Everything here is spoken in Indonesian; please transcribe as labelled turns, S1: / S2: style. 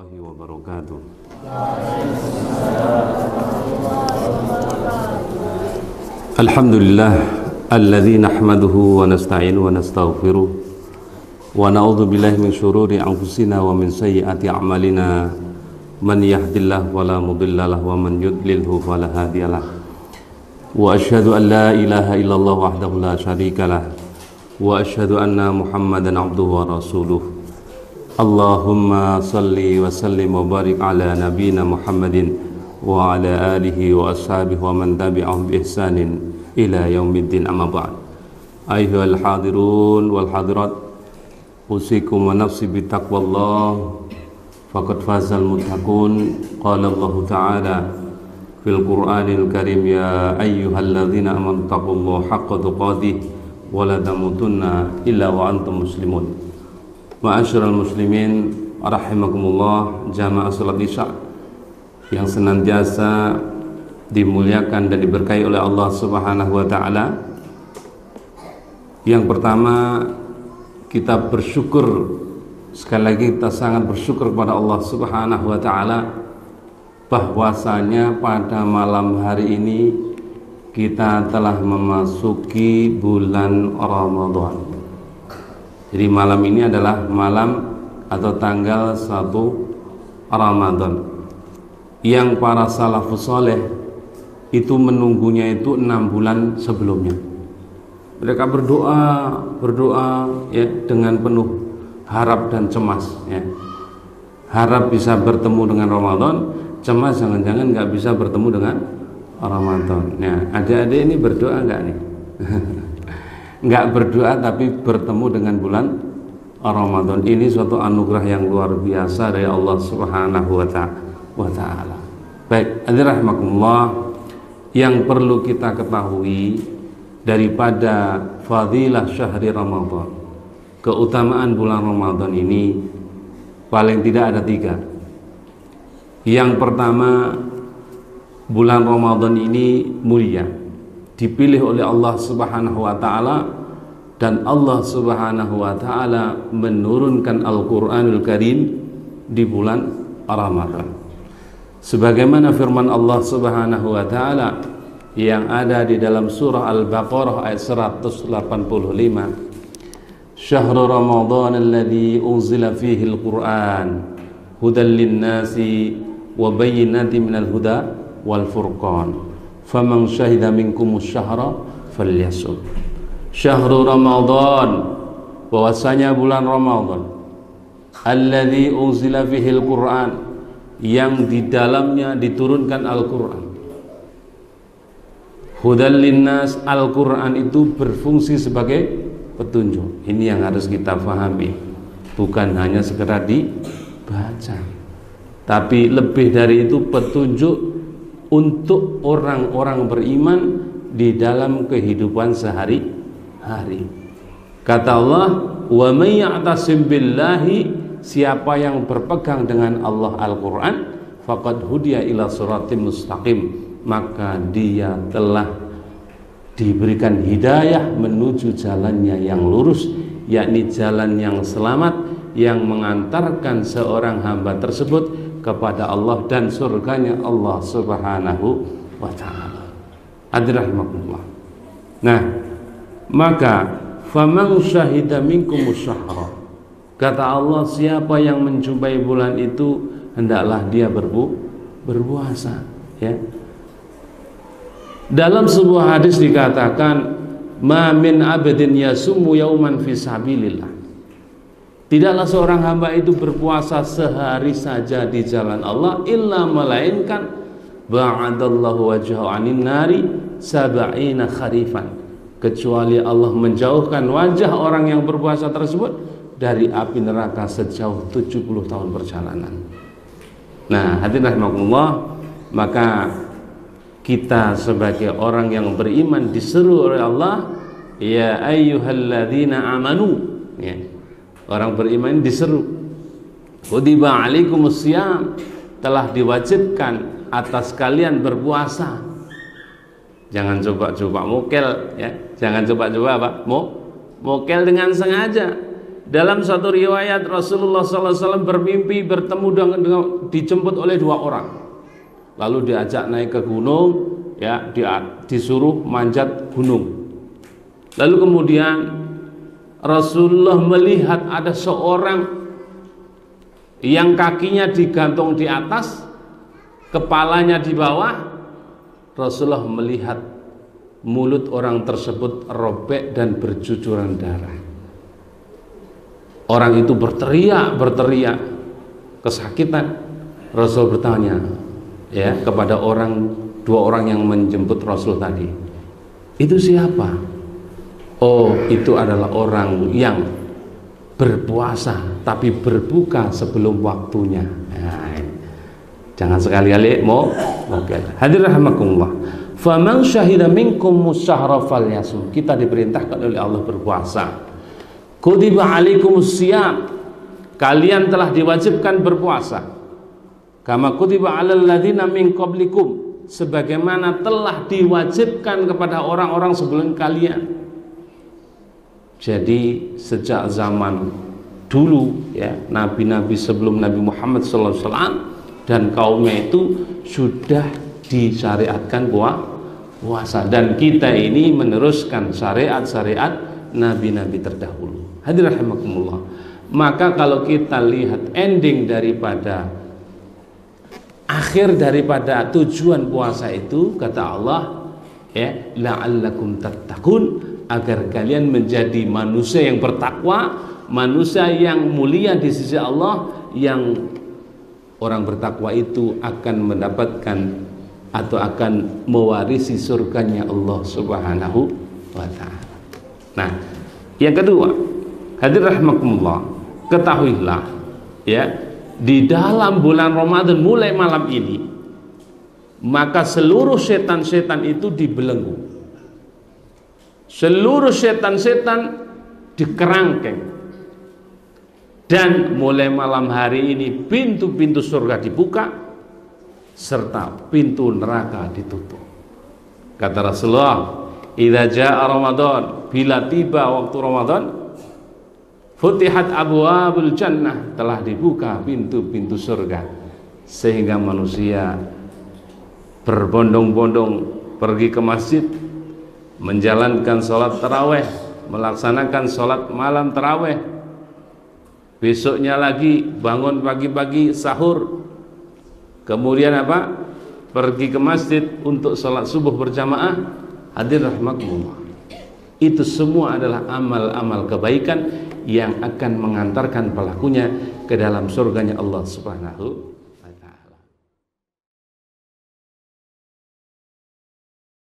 S1: warahmatullahi wabarakatuh. Alhamdulillah alladzi nahmaduhu wa nasta'inu wa nastaghfiruh wa na'udzu billahi min syururi anfusina wa min sayyiati a'malina man yahdihillahu fala mudilla lahu wa man yudlilhu fala hadiyalah wa asyhadu an la ilaha illallah wahdahu la syarikalah wa asyhadu anna Muhammadan abduhu wa rasuluh. Allahumma salli wa sallim wa barik ala nabiyina Muhammadin wa ala alihi wa ashabihi wa man tabi'ahum bi ihsanin ila yaumiddin, amma ba'd. Ayyuhal hadirun wal hadirat, usikum wa nafsi bi taqwallah faqad fazal muttaqun. Qala Allah Ta'ala fil Qur'anil Karim, ya ayyuhalladzina amanu taqullaha haqqa tuqatih wa la tamutunna illa wa antum muslimun. Ma'asyiral muslimin rahimakumullah, jamaah salat Isya yang senantiasa dimuliakan dan diberkahi oleh Allah Subhanahu wa taala. Yang pertama, kita bersyukur, sekali lagi kita sangat bersyukur kepada Allah Subhanahu wa taala bahwasanya pada malam hari ini kita telah memasuki bulan Ramadan. Jadi malam ini adalah malam atau tanggal 1 Ramadan yang para salafus soleh itu menunggunya itu 6 bulan sebelumnya. Mereka berdoa ya, dengan penuh harap dan cemas ya. Harap bisa bertemu dengan Ramadan, cemas jangan-jangan nggak bisa bertemu dengan Ramadan. Nah, adik-adik ini berdoa nggak nih? Nggak berdoa tapi bertemu dengan bulan Ramadan. Ini suatu anugerah yang luar biasa dari Allah Subhanahu wa ta'ala. Baik, hadirin rahimakumullah, yang perlu kita ketahui daripada fadilah syahri Ramadan, keutamaan bulan Ramadan ini paling tidak ada 3. Yang pertama, bulan Ramadan ini mulia, dipilih oleh Allah Subhanahu wa taala, dan Allah Subhanahu wa taala menurunkan Al-Qur'anul Karim di bulan Ramadan. Sebagaimana firman Allah Subhanahu wa taala yang ada di dalam surah Al-Baqarah ayat 185. Syahrul Ramadan alladzi unzila fihi al-Qur'an hudan lin-nasi wa bayyinatin minal huda wal furqan. Faman syahida minkumus syahra falyasum. Syahrul Ramadan, bahwasanya bulan Ramadan, alladzi unzila fihil Qur'an, yang di dalamnya diturunkan Al-Qur'an. Hudal linnas, Al-Qur'an itu berfungsi sebagai petunjuk. Ini yang harus kita pahami, bukan hanya sekedar dibaca, tapi lebih dari itu petunjuk untuk orang-orang beriman di dalam kehidupan sehari-hari. Kata Allah, wa may ya'tasim billahi, siapa yang berpegang dengan Allah Al-Qur'an, faqad hudiya ila siratim mustaqim, maka dia telah diberikan hidayah menuju jalannya yang lurus, yakni jalan yang selamat yang mengantarkan seorang hamba tersebut kepada Allah dan surganya Allah Subhanahu wa ta'ala. Hadirin rahimakumullah. Nah, maka faman syahida minkumus syahra, kata Allah, siapa yang menjumpai bulan itu hendaklah dia berpuasa ya. Dalam sebuah hadis dikatakan, ma min abdin yasumu yauman fi sabilillah, tidaklah seorang hamba itu berpuasa sehari saja di jalan Allah, illa melainkan ba'adallahu wajhahu anin nari sab'ina kharifan, kecuali Allah menjauhkan wajah orang yang berpuasa tersebut dari api neraka sejauh 70 tahun perjalanan. Nah, hadirin rahimakumullah, maka kita sebagai orang yang beriman diseru oleh Allah, ya ayyuhalladzina amanu ya. Orang beriman diseru, kutiba alaikumusiyam, telah diwajibkan atas kalian berpuasa. Jangan coba-coba mokel ya, jangan coba-coba apa? Mokel dengan sengaja. dalam satu riwayat Rasulullah SAW bermimpi bertemu dengan dijemput oleh 2 orang, lalu diajak naik ke gunung, ya, disuruh manjat gunung. Lalu kemudian Rasulullah melihat ada seorang yang kakinya digantung di atas, kepalanya di bawah. Rasulullah melihat mulut orang tersebut robek dan bercucuran darah. Orang itu berteriak kesakitan. Rasul bertanya, ya, kepada 2 orang yang menjemput Rasul tadi, itu siapa? Oh, itu adalah orang yang berpuasa tapi berbuka sebelum waktunya. Nah, jangan sekali-kali mau hadir rahimakumullah. Faman syahida minkum musyahra falyasum. Kita diperintahkan oleh Allah berpuasa. Kutiba alaikumus syiyam. Kalian telah diwajibkan berpuasa. Kama kutiba alal ladzina min qablikum. Sebagaimana telah diwajibkan kepada orang-orang sebelum kalian. Jadi sejak zaman dulu, ya, nabi-nabi sebelum Nabi Muhammad SAW dan kaumnya itu sudah disyariatkan puasa, dan kita ini meneruskan syariat-syariat nabi-nabi terdahulu. Hadirin rahimakumullah. Maka kalau kita lihat ending daripada akhir daripada tujuan puasa itu, kata Allah, ya, la'allakum tattaqun, agar kalian menjadi manusia yang bertakwa, manusia yang mulia di sisi Allah, yang orang bertakwa itu akan mendapatkan atau akan mewarisi surganya Allah Subhanahu wa ta'ala. Nah, yang kedua, hadir rahmakumullah, ketahuilah, ya, di dalam bulan Ramadan mulai malam ini, maka seluruh setan-setan itu dibelenggu. Seluruh setan-setan dikerangkeng, dan mulai malam hari ini pintu-pintu surga dibuka serta pintu neraka ditutup. Kata Rasulullah, idza jaa Ramadan, bila tiba waktu Ramadan, futihat abwabul jannah, telah dibuka pintu-pintu surga, sehingga manusia berbondong-bondong pergi ke masjid, menjalankan sholat taraweh, melaksanakan sholat malam taraweh, besoknya lagi bangun pagi-pagi sahur, kemudian apa? Pergi ke masjid untuk sholat subuh berjamaah. Hadir rahmatullah. Itu semua adalah amal-amal kebaikan yang akan mengantarkan pelakunya ke dalam surganya Allah Subhanahu